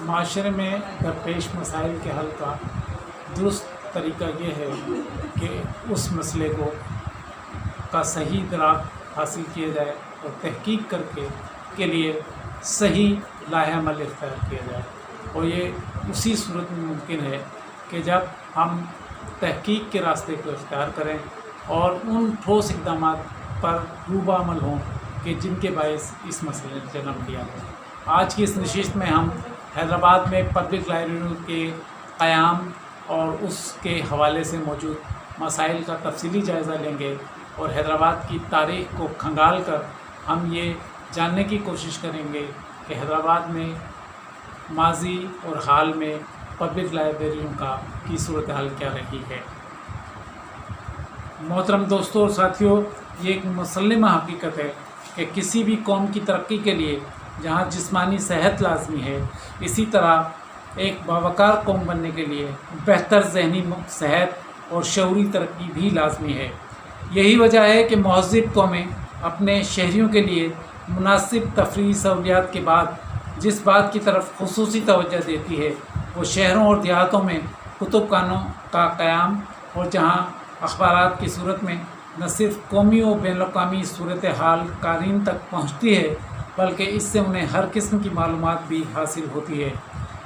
معاشرے میں درپیش مسائل کے حل کا درست طریقہ یہ ہے کہ اس مسئلے کا صحیح ادراک حاصل کیا جائے اور تحقیق کے لیے صحیح لائحہ عمل اختیار کیا جائے، اور یہ اسی صورت میں ممکن ہے کہ جب ہم تحقیق کے راستے کو اختیار کریں اور ان ٹھوس اقدامات پر روبہ عمل ہوں کہ جن کے باعث اس مسئلے نے جنم لیا ہے۔ آج کی اس نشست میں ہم حیدرآباد میں پبلک لائبریریوں کے قیام اور اس کے حوالے سے موجود مسائل کا تفصیلی جائزہ لیں گے، اور حیدرآباد کی تاریخ کو کھنگال کر ہم یہ جاننے کی کوشش کریں گے کہ حیدرآباد میں ماضی اور حال میں پبلک لائبریریوں کی صورتحال کیا رہی ہے۔ محترم دوستوں اور ساتھیوں، یہ ایک مسلمہ حقیقت ہے کہ کسی بھی قوم کی ترقی کے لیے جہاں جسمانی صحت لازمی ہے، اسی طرح ایک باوقار قوم بننے کے لیے بہتر ذہنی صحت اور شعوری ترقی بھی لازمی ہے۔ یہی وجہ ہے کہ مہذب قومیں اپنے شہریوں کے لیے مناسب تفریحی سہولیات کے بعد جس بات کی طرف خصوصی توجہ دیتی ہے وہ شہروں اور دیہاتوں میں کتب خانوں کا قیام، اور جہاں اخبارات کی صورت میں نہ صرف قومی و بین الاقوامی صورتحال قارئین تک پہنچتی ہے بلکہ اس سے انہیں ہر قسم کی معلومات بھی حاصل ہوتی ہے،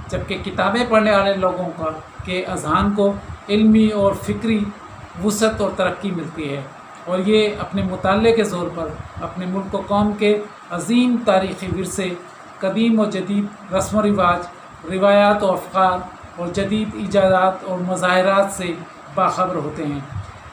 جبکہ کتابیں پڑھنے والے لوگوں کے اذہان کو علمی اور فکری وسعت اور ترقی ملتی ہے، اور یہ اپنے مطالعے کے زور پر اپنے ملک و قوم کے عظیم تاریخی ورثے، قدیم و جدید رسم و رواج، روایات و افکار اور جدید ایجادات اور مظاہرات سے باخبر ہوتے ہیں۔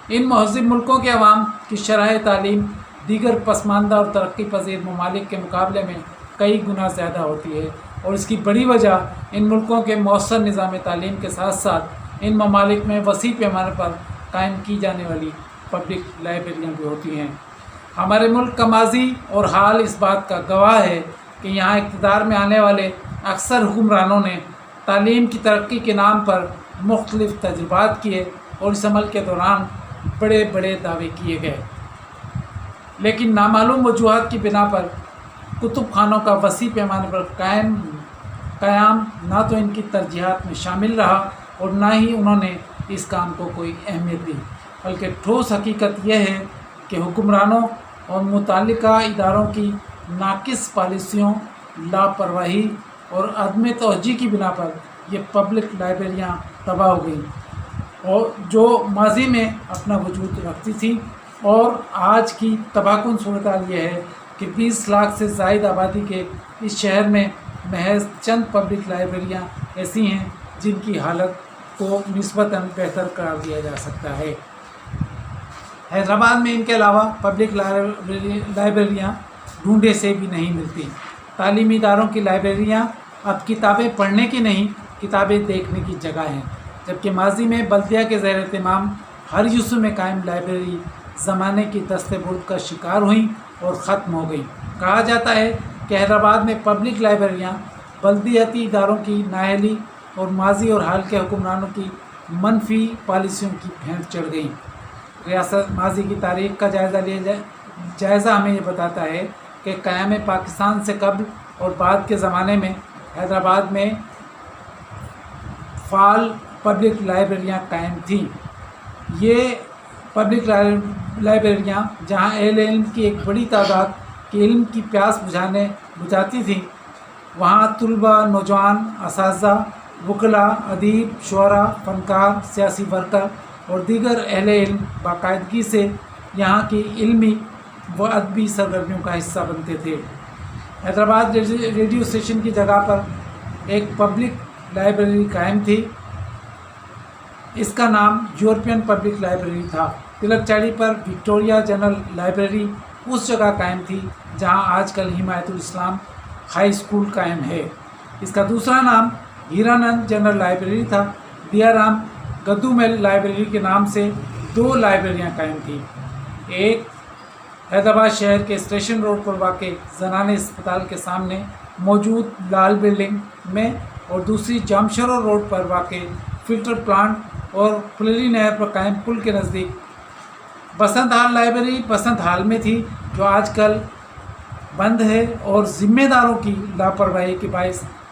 ان مہذب ملکوں کے عوام کی شرح تعلیم دیگر پسماندہ اور ترقی پذیر ممالک کے مقابلے میں کئی گنا زیادہ ہوتی ہے، اور اس کی بڑی وجہ ان ملکوں کے مؤثر نظام تعلیم کے ساتھ ساتھ ان ممالک میں وسیع پیمانے پر قائم کی جانے والی پبلک لائبریریاں بھی ہوتی ہیں۔ ہمارے ملک کا ماضی اور حال اس بات کا گواہ ہے کہ یہاں اقتدار میں آنے والے اکثر حکمرانوں نے تعلیم کی ترقی کے نام پر مختلف تجربات کیے، اور اس عمل کے دوران بڑے بڑے دعوے کیے گئے، لیکن نامعلوم وجوہات کی بنا پر کتب خانوں کا وسیع پیمانے پر قیام نہ تو ان کی ترجیحات میں شامل رہا اور نہ ہی انہوں نے اس کام کو کوئی اہمیت دی، بلکہ ٹھوس حقیقت یہ ہے کہ حکمرانوں اور متعلقہ اداروں کی ناقص پالیسیوں، لاپرواہی اور عدم توجہ کی بنا پر یہ پبلک لائبریریاں تباہ ہو گئیں، اور جو ماضی میں اپنا وجود رکھتی تھیں، اور آج کی تباہ کن صورتحال یہ ہے کہ 20 لاکھ سے زائد آبادی کے اس شہر میں محض چند پبلک لائبریریاں ایسی ہیں جن کی حالت کو نسبتاً بہتر قرار دیا جا سکتا ہے۔ حیدرآباد میں ان کے علاوہ پبلک لائبریریاں ڈھونڈے سے بھی نہیں ملتی۔ تعلیمی اداروں کی لائبریریاں اب کتابیں پڑھنے کی نہیں، کتابیں دیکھنے کی جگہ ہیں، جبکہ ماضی میں بلدیہ کے زیر اہتمام ہر یوسف میں قائم لائبریری زمانے کی دست برد کا شکار ہوئیں اور ختم ہو گئیں۔ کہا جاتا ہے کہ حیدرآباد میں پبلک لائبریریاں بلدیاتی اداروں کی نااہلی اور ماضی اور حال کے حکمرانوں کی منفی پالیسیوں کی بھینٹ چڑھ گئیں۔ ریاست ماضی کی تاریخ کا جائزہ ہمیں یہ بتاتا ہے کہ قیام پاکستان سے قبل اور بعد کے زمانے میں حیدرآباد میں فعال پبلک لائبریریاں قائم تھیں۔ یہ پبلک لائبریریاں جہاں اہل علم کی ایک بڑی تعداد کی علم کی پیاس بجھاتی تھیں، وہاں طلباء، نوجوان، اساتذہ، وکلاء، ادیب، شعراء، فنکار، سیاسی ورکر اور دیگر اہل علم باقاعدگی سے یہاں کی علمی و ادبی سرگرمیوں کا حصہ بنتے تھے۔ حیدرآباد ریڈیو اسٹیشن کی جگہ پر ایک پبلک لائبریری قائم تھی، اس کا نام یورپین پبلک لائبریری تھا۔ تلک چاڑی پر وکٹوریہ جنرل لائبریری اس جگہ قائم تھی جہاں آج کل حمایت الاسلام ہائی اسکول قائم ہے۔ اس کا دوسرا نام ہیرانند جنرل لائبریری تھا۔ دیا رام گدو میل لائبریری کے نام سے 2 لائبریریاں قائم تھیں، ایک حیدرآباد شہر کے اسٹیشن روڈ پر واقع زنانہ اسپتال کے سامنے موجود لال بلڈنگ میں، اور دوسری جامشورو روڈ پر واقع فلٹر پلانٹ اور پلری نہر پر قائم پل کے نزدیک Basant hall library Basant hall میں تھی، جو آج کل بند ہے اور ذمہ داروں کی لاپرواہی کے باعث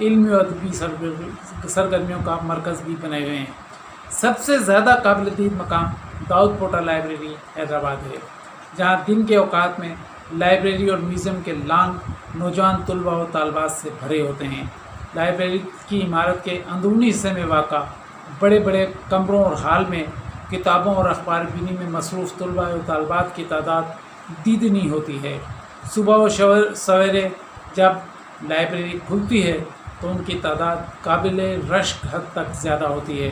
علمی و ادبی سرگرمیوں کا مرکز بھی بنے ہوئے ہیں۔ سب سے زیادہ قابل دید مقام داؤد پوٹا لائبریری حیدرآباد ہے، جہاں دن کے اوقات میں لائبریری اور میوزیم کے لان نوجوان طلباء و طالبات سے بھرے ہوتے ہیں۔ لائبریری کی عمارت کے اندرونی حصے میں واقع بڑے بڑے کمروں اور ہال میں کتابوں اور اخبار بینی میں مصروف طلباء و طالبات کی تعداد دیدنی ہوتی ہے۔ صبح و سویرے جب لائبریری کھلتی ہے تو ان کی تعداد قابل رشک حد تک زیادہ ہوتی ہے۔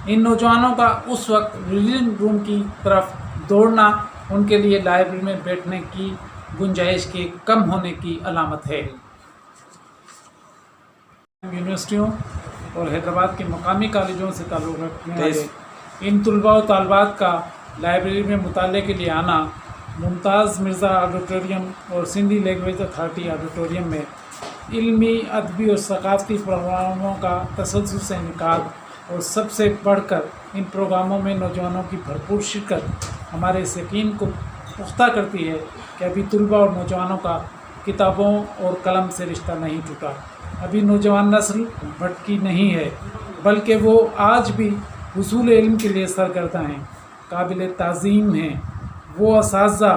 ان نوجوانوں کا اس وقت ریڈنگ روم کی طرف دوڑنا ان کے لیے لائبریری میں بیٹھنے کی گنجائش کے کم ہونے کی علامت ہے۔ یونیورسٹیوں اور حیدرآباد کے مقامی کالجوں سے تعلق رکھنے والے ان طلباء و طالبات کا لائبریری میں مطالعے کے لیے آنا ممتاز مرزا آڈیٹوریم اور سندھی لینگویج اتھارٹی آڈیٹوریم میں علمی، ادبی اور ثقافتی پروگراموں کا تسلسل سے انعقاد اور سب سے بڑھ کر ان پروگراموں میں نوجوانوں کی بھرپور شرکت ہمارے اس یقین کو پختہ کرتی ہے کہ ابھی طلباء اور نوجوانوں کا کتابوں اور قلم سے رشتہ نہیں ٹوٹا۔ ابھی نوجوان نسل بھٹکی نہیں ہے، بلکہ وہ آج بھی حصول علم کے لیے سرگرداں ہیں، قابل تعظیم ہیں۔ وہ اساتذہ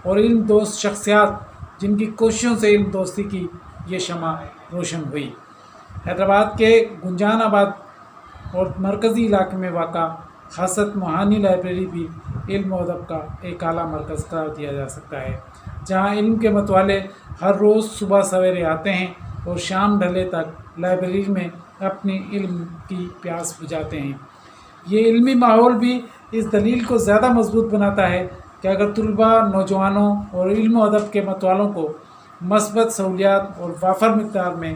اور علم دوست شخصیات جن کی کوششوں سے علم دوستی کی یہ شمع روشن ہوئی۔ حیدرآباد کے گنجان آباد اور مرکزی علاقے میں واقع خاصت موہانی لائبریری بھی علم و ادب کا ایک اعلیٰ مرکز قرار دیا جا سکتا ہے، جہاں علم کے متوالے ہر روز صبح سویرے آتے ہیں اور شام ڈھلے تک لائبریری میں اپنی علم کی پیاس بجھاتے ہیں۔ یہ علمی ماحول بھی اس دلیل کو زیادہ مضبوط بناتا ہے کہ اگر طلباء، نوجوانوں اور علم و ادب کے متوالوں کو مثبت سہولیات اور وافر مقدار میں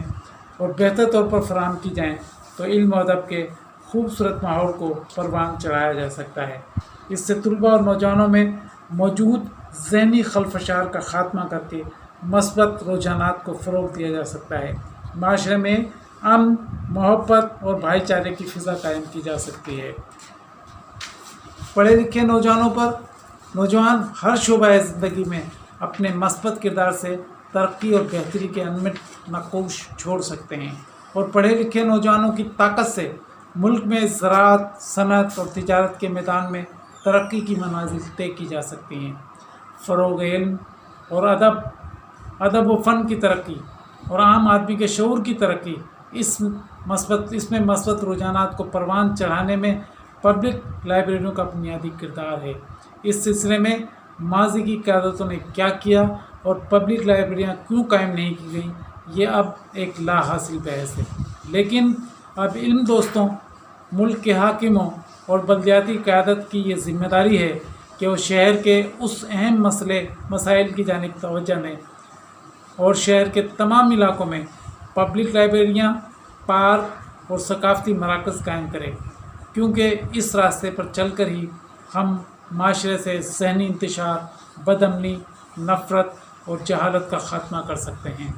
اور بہتر طور پر فراہم کی جائیں تو علم و ادب کے خوبصورت ماحول کو پروان چڑھایا جا سکتا ہے۔ اس سے طلباء اور نوجوانوں میں موجود ذہنی خلفشار کا خاتمہ کر کے مثبت رجحانات کو فروغ دیا جا سکتا ہے۔ معاشرے میں امن، محبت اور بھائی چارے کی فضا قائم کی جا سکتی ہے۔ پڑھے لکھے نوجوان ہر شعبہ زندگی میں اپنے مثبت کردار سے ترقی اور بہتری کے انمٹ نقوش چھوڑ سکتے ہیں، اور پڑھے لکھے نوجوانوں کی طاقت سے ملک میں زراعت، صنعت اور تجارت کے میدان میں ترقی کی منازل طے کی جا سکتی ہیں۔ فروغ علم اور ادب و فن کی ترقی اور عام آدمی کے شعور کی ترقی اس میں مثبت رجحانات کو پروان چڑھانے میں پبلک لائبریریوں کا بنیادی کردار ہے۔ اس سلسلے میں ماضی کی قیادتوں نے کیا کیا اور پبلک لائبریریاں کیوں قائم نہیں کی گئیں، یہ اب ایک لا حاصل بحث ہے۔ لیکن اب علم دوستوں، ملک کے حاکموں اور بلدیاتی قیادت کی یہ ذمہ داری ہے کہ وہ شہر کے اس اہم مسائل کی جانب توجہ دیں اور شہر کے تمام علاقوں میں پبلک لائبریریاں، پارک اور ثقافتی مراکز قائم کریں، کیونکہ اس راستے پر چل کر ہی ہم معاشرے سے ذہنی انتشار، بد امنی، نفرت اور جہالت کا خاتمہ کر سکتے ہیں۔